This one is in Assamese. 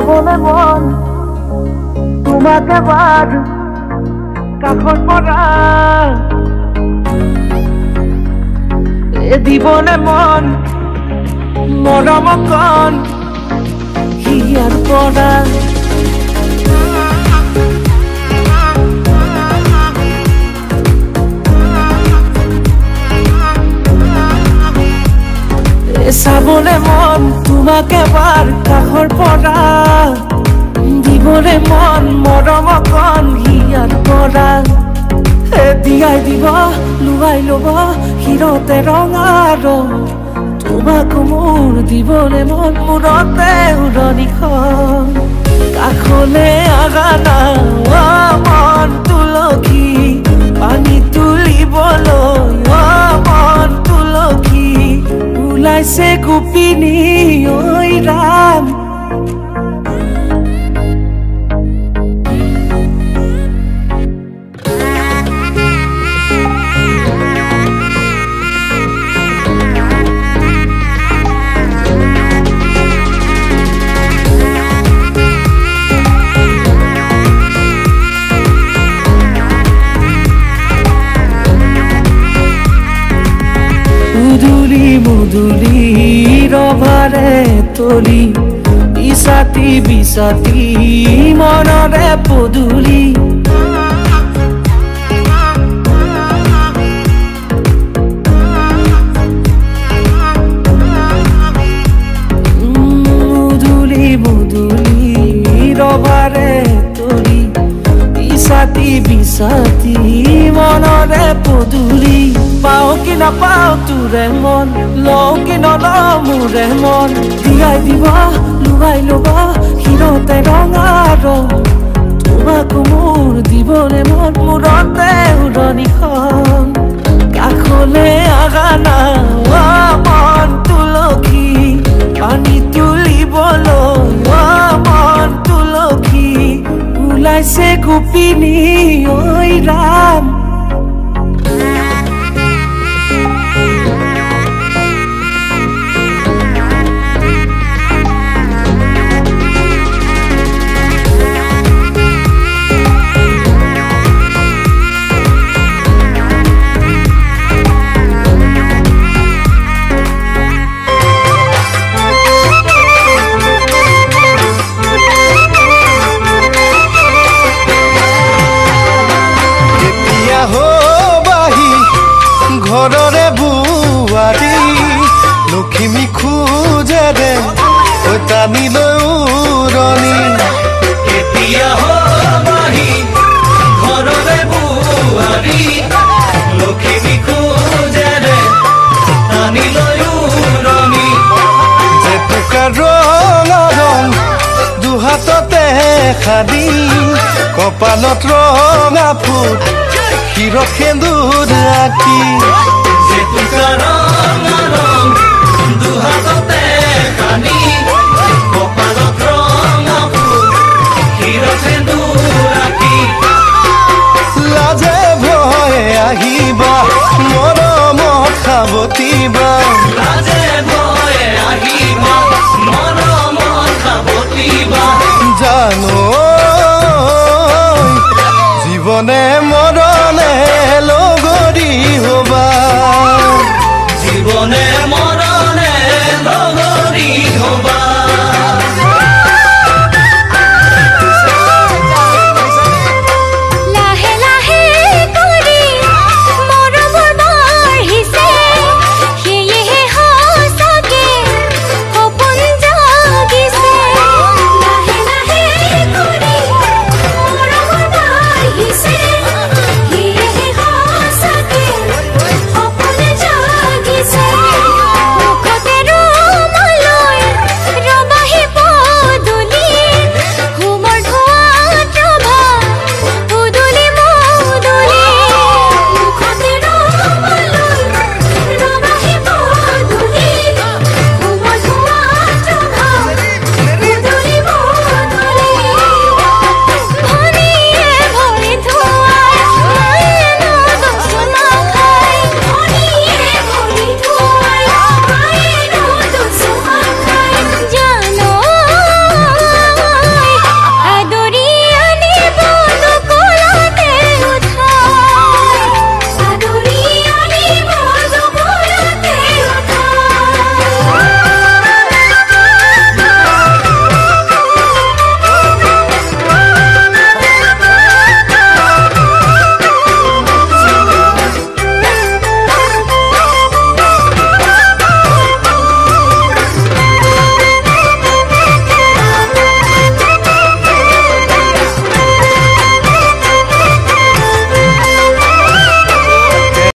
চাবলে মন তোমাক এবাৰ কাষত পৰা দিবলে মন মৰম কণ হিয়াৰ পৰা চাবলে মন তোমাক এবাৰ কাষৰ পৰা দিবলে মন মৰম কণ হিয়াৰ পৰা দিয়াই দিব লুৱাই ল'ব হিৰতে ৰঙা ৰং তোমাক মোৰ দিবলে মন মূৰতে উৰণিখন কাষলে আগানা মন তুলসী পানী তুলিবলৈ মন তুলসী ওলাইছে গোপিনী ঐ ৰাম মুদুলি ৰভাৰে তলি বিছাতি বিছাতি মনৰে পদুলি মুদুলি মুদুলি ৰভাৰে তলি বিছাতি বিছাতি মনৰে পদুলি পাও কি নাপাও তোৰে মন লও কি নলও মোৰে মন দিয়াই দিব লুৱাই ল'ব হিৰতে ৰঙা ৰং তোমাক মোৰ দিবলে মন মূৰতে উৰণিখন কাষলে আগানা মন তুলসী পানী তুলিবলৈ মন তুলসী ওলাইছে গোপিনী ঐ ৰাম ঘৰৰে বুৱাৰী লখিমী খোজে দে টানি লৈ উৰণি এতিয়া হবাহি ঘৰৰে বুৱাৰী লখিমী খোজে দে টানি লৈ উৰণি জেতুকা ৰঙা ৰং দুহাততে খাদি কপালত ৰঙা ফুট হিৰ সেন্দুৰ আঁকি জেতুকা ৰঙা ৰং দুহাততে খানি কপালত ৰঙা ফুল হিৰ সেন্দুৰ আঁকি লাজে ভয়ে আহিবা মৰমত খাবতিবা লাজে ভয়ে আহিবা মৰমত খাবতিবা জানো জীৱনে